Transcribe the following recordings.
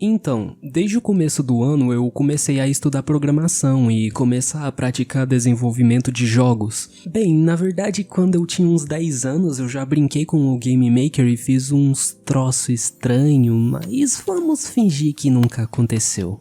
Então, desde o começo do ano eu comecei a estudar programação e começar a praticar desenvolvimento de jogos. Bem, na verdade quando eu tinha uns 10 anos eu já brinquei com o Game Maker e fiz uns troços estranhos, mas vamos fingir que nunca aconteceu.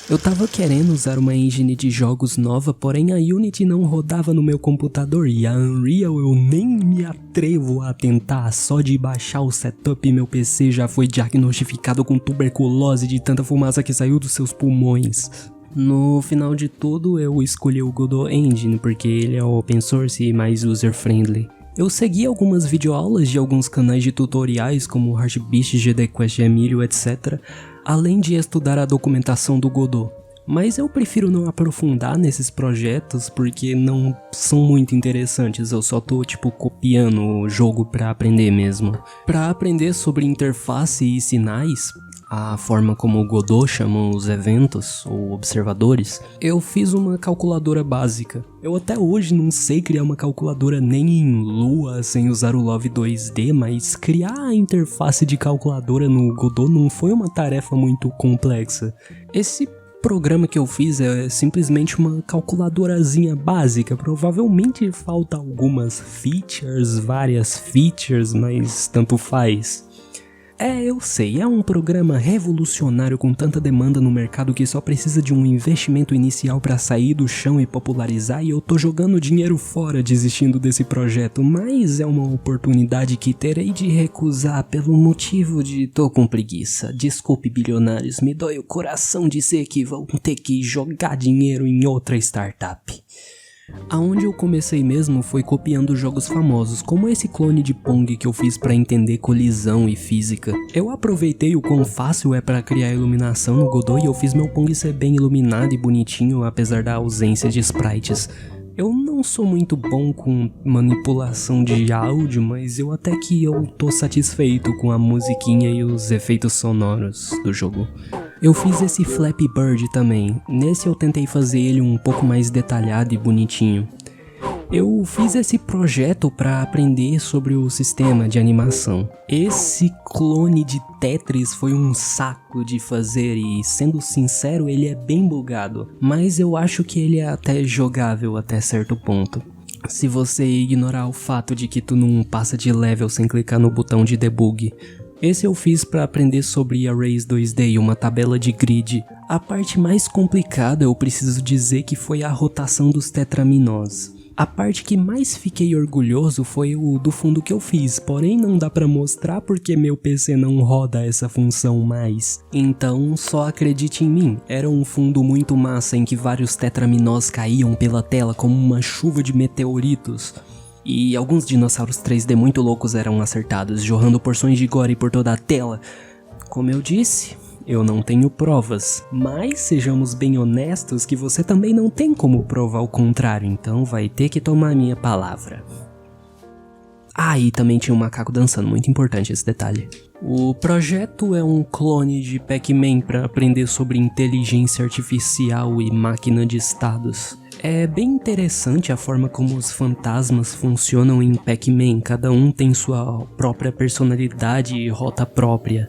Eu tava querendo usar uma engine de jogos nova, porém a Unity não rodava no meu computador e a Unreal eu nem me atrevo a tentar, só de baixar o setup meu PC já foi diagnosticado com tuberculose de tanta fumaça que saiu dos seus pulmões. No final de tudo eu escolhi o Godot Engine porque ele é open source e mais user friendly. Eu segui algumas videoaulas de alguns canais de tutoriais como Heartbeat, GDQuest, Emilio, etc. além de estudar a documentação do Godot. Mas eu prefiro não aprofundar nesses projetos porque não são muito interessantes, eu só tô copiando o jogo pra aprender mesmo. Pra aprender sobre interface e sinais, a forma como o Godot chama os eventos ou observadores, eu fiz uma calculadora básica. Eu até hoje não sei criar uma calculadora nem em Lua sem usar o Love 2D, mas criar a interface de calculadora no Godot não foi uma tarefa muito complexa. Esse programa que eu fiz é simplesmente uma calculadorazinha básica, provavelmente falta algumas features, várias features, mas tanto faz. Eu sei, é um programa revolucionário com tanta demanda no mercado que só precisa de um investimento inicial para sair do chão e popularizar, e eu tô jogando dinheiro fora desistindo desse projeto, mas é uma oportunidade que terei de recusar pelo motivo de tô com preguiça. Desculpe, bilionários, me dói o coração dizer que vão ter que jogar dinheiro em outra startup. Aonde eu comecei mesmo foi copiando jogos famosos, como esse clone de Pong que eu fiz pra entender colisão e física. Eu aproveitei o quão fácil é pra criar iluminação no Godot e eu fiz meu Pong ser bem iluminado e bonitinho apesar da ausência de sprites. Eu não sou muito bom com manipulação de áudio, mas eu até que eu tô satisfeito com a musiquinha e os efeitos sonoros do jogo. Eu fiz esse Flappy Bird também, nesse eu tentei fazer ele um pouco mais detalhado e bonitinho. Eu fiz esse projeto para aprender sobre o sistema de animação. Esse clone de Tetris foi um saco de fazer e, sendo sincero, ele é bem bugado, mas eu acho que ele é até jogável até certo ponto. Se você ignorar o fato de que tu não passa de level sem clicar no botão de debug. Esse eu fiz para aprender sobre Arrays 2D e uma tabela de grid. A parte mais complicada eu preciso dizer que foi a rotação dos tetraminós. A parte que mais fiquei orgulhoso foi o do fundo que eu fiz, porém não dá pra mostrar porque meu PC não roda essa função mais. Então só acredite em mim, era um fundo muito massa em que vários tetraminós caíam pela tela como uma chuva de meteoritos. E alguns dinossauros 3D muito loucos eram acertados, jorrando porções de gore por toda a tela. Como eu disse, eu não tenho provas, mas sejamos bem honestos que você também não tem como provar o contrário, então vai ter que tomar a minha palavra. E também tinha um macaco dançando, muito importante esse detalhe. O projeto é um clone de Pac-Man para aprender sobre inteligência artificial e máquina de estados. É bem interessante a forma como os fantasmas funcionam em Pac-Man, cada um tem sua própria personalidade e rota própria.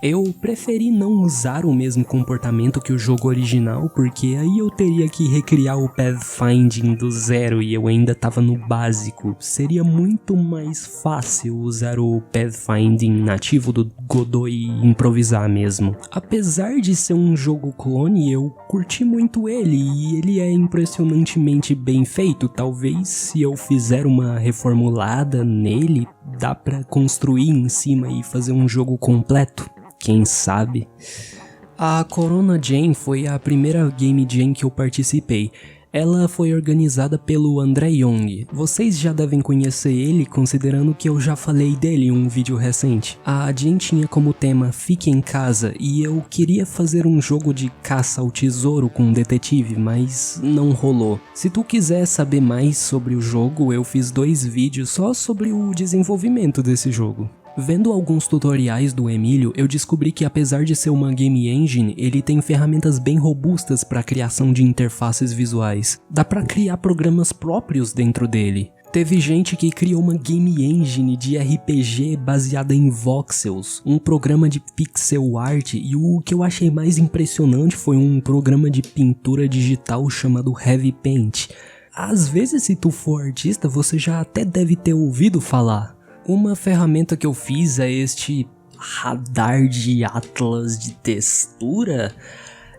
Eu preferi não usar o mesmo comportamento que o jogo original, porque aí eu teria que recriar o pathfinding do zero e eu ainda tava no básico. Seria muito mais fácil usar o pathfinding nativo do Godot e improvisar mesmo. Apesar de ser um jogo clone, eu curti muito ele e ele é impressionantemente bem feito. Talvez se eu fizer uma reformulada nele, dá pra construir em cima e fazer um jogo completo. Quem sabe? A Corona Jam foi a primeira Game Jam que eu participei. Ela foi organizada pelo André Young. Vocês já devem conhecer ele, considerando que eu já falei dele em um vídeo recente. A Jam tinha como tema Fique em Casa e eu queria fazer um jogo de caça ao tesouro com um detetive, mas não rolou. Se tu quiser saber mais sobre o jogo, eu fiz 2 vídeos só sobre o desenvolvimento desse jogo. Vendo alguns tutoriais do Emilio, eu descobri que apesar de ser uma game engine, ele tem ferramentas bem robustas para a criação de interfaces visuais. Dá para criar programas próprios dentro dele. Teve gente que criou uma game engine de RPG baseada em voxels, um programa de pixel art, e o que eu achei mais impressionante foi um programa de pintura digital chamado Heavy Paint. Às vezes, se tu for artista, você já até deve ter ouvido falar. Uma ferramenta que eu fiz é este radar de atlas de textura.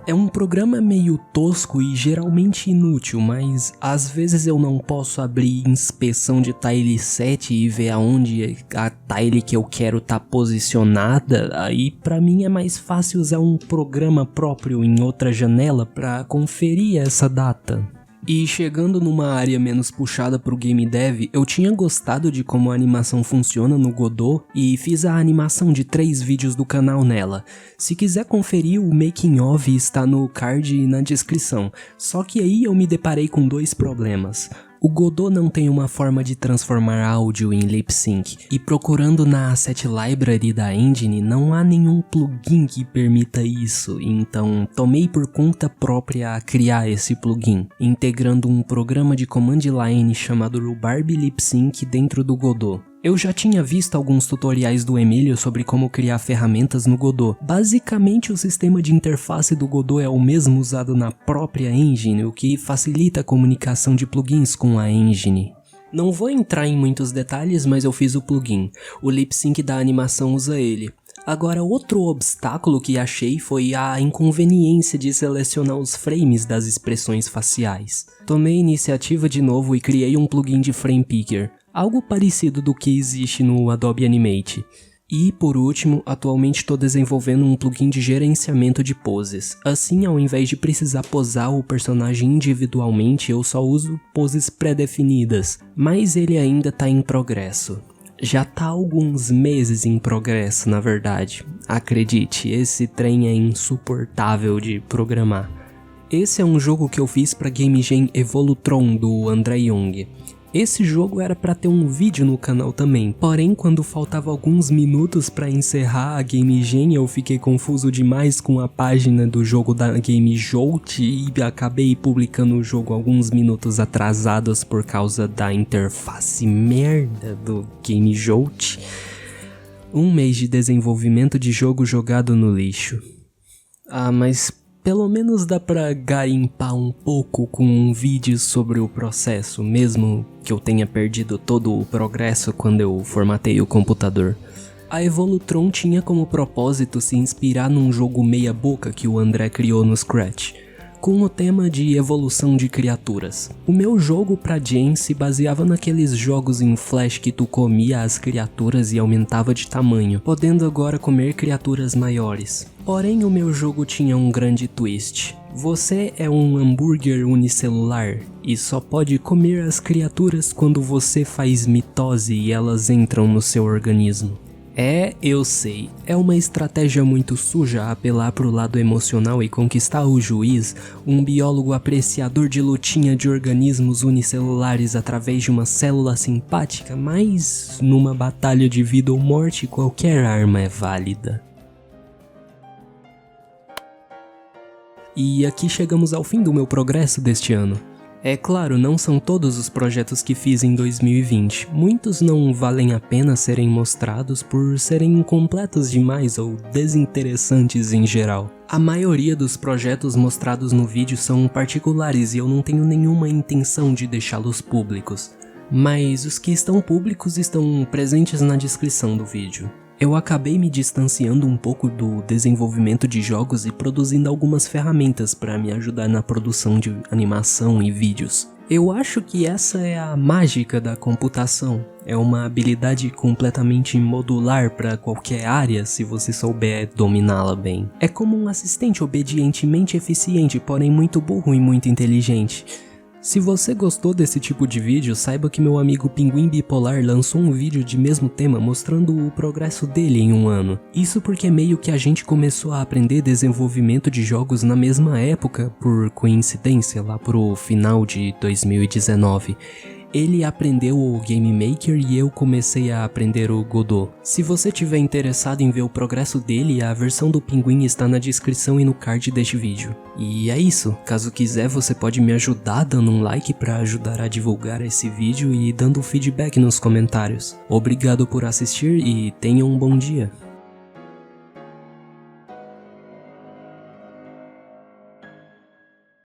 É um programa meio tosco e geralmente inútil, mas às vezes eu não posso abrir inspeção de tileset e ver aonde a tile que eu quero tá posicionada. Aí pra mim é mais fácil usar um programa próprio em outra janela pra conferir essa data. E chegando numa área menos puxada pro game dev, eu tinha gostado de como a animação funciona no Godot e fiz a animação de 3 vídeos do canal nela. Se quiser conferir, o making of está no card e na descrição, só que aí eu me deparei com 2 problemas. O Godot não tem uma forma de transformar áudio em lip sync, e procurando na Asset Library da engine não há nenhum plugin que permita isso, então tomei por conta própria a criar esse plugin, integrando um programa de command line chamado Rhubarb Lip Sync dentro do Godot. Eu já tinha visto alguns tutoriais do Emílio sobre como criar ferramentas no Godot. Basicamente, o sistema de interface do Godot é o mesmo usado na própria engine, o que facilita a comunicação de plugins com a engine. Não vou entrar em muitos detalhes, mas eu fiz o plugin. O lip sync da animação usa ele. Agora, outro obstáculo que achei foi a inconveniência de selecionar os frames das expressões faciais. Tomei iniciativa de novo e criei um plugin de Frame Picker, algo parecido do que existe no Adobe Animate. E, por último, atualmente estou desenvolvendo um plugin de gerenciamento de poses. Assim, ao invés de precisar posar o personagem individualmente, eu só uso poses pré-definidas, mas ele ainda está em progresso. Já tá há alguns meses em progresso, na verdade. Acredite, esse trem é insuportável de programar. Esse é um jogo que eu fiz para Game Jam Evolutron do André Young. Esse jogo era para ter um vídeo no canal também, porém quando faltava alguns minutos para encerrar a Game Jam eu fiquei confuso demais com a página do jogo da Game Jolt e acabei publicando o jogo alguns minutos atrasados por causa da interface merda do Game Jolt. 1 mês de desenvolvimento de jogo jogado no lixo. Mas pelo menos dá pra garimpar um pouco com um vídeo sobre o processo, mesmo que eu tenha perdido todo o progresso quando eu formatei o computador. A Evolutron tinha como propósito se inspirar num jogo meia boca que o André criou no Scratch, com o tema de evolução de criaturas. O meu jogo pra Jam se baseava naqueles jogos em Flash que tu comia as criaturas e aumentava de tamanho, podendo agora comer criaturas maiores. Porém, o meu jogo tinha um grande twist. Você é um hambúrguer unicelular e só pode comer as criaturas quando você faz mitose e elas entram no seu organismo. Eu sei, é uma estratégia muito suja apelar pro lado emocional e conquistar o juiz, um biólogo apreciador de lutinha de organismos unicelulares através de uma célula simpática, mas numa batalha de vida ou morte qualquer arma é válida. E aqui chegamos ao fim do meu progresso deste ano. É claro, não são todos os projetos que fiz em 2020, muitos não valem a pena serem mostrados por serem incompletos demais ou desinteressantes em geral. A maioria dos projetos mostrados no vídeo são particulares e eu não tenho nenhuma intenção de deixá-los públicos, mas os que estão públicos estão presentes na descrição do vídeo. Eu acabei me distanciando um pouco do desenvolvimento de jogos e produzindo algumas ferramentas para me ajudar na produção de animação e vídeos. Eu acho que essa é a mágica da computação. É uma habilidade completamente modular para qualquer área se você souber dominá-la bem. É como um assistente obedientemente eficiente, porém muito burro e muito inteligente. Se você gostou desse tipo de vídeo, saiba que meu amigo Pinguim Bipolar lançou um vídeo de mesmo tema mostrando o progresso dele em um ano. Isso porque meio que a gente começou a aprender desenvolvimento de jogos na mesma época, por coincidência, lá pro final de 2019. Ele aprendeu o Game Maker e eu comecei a aprender o Godot. Se você tiver interessado em ver o progresso dele, a versão do Pinguim está na descrição e no card deste vídeo. E é isso, caso quiser você pode me ajudar dando um like para ajudar a divulgar esse vídeo e dando feedback nos comentários. Obrigado por assistir e tenha um bom dia.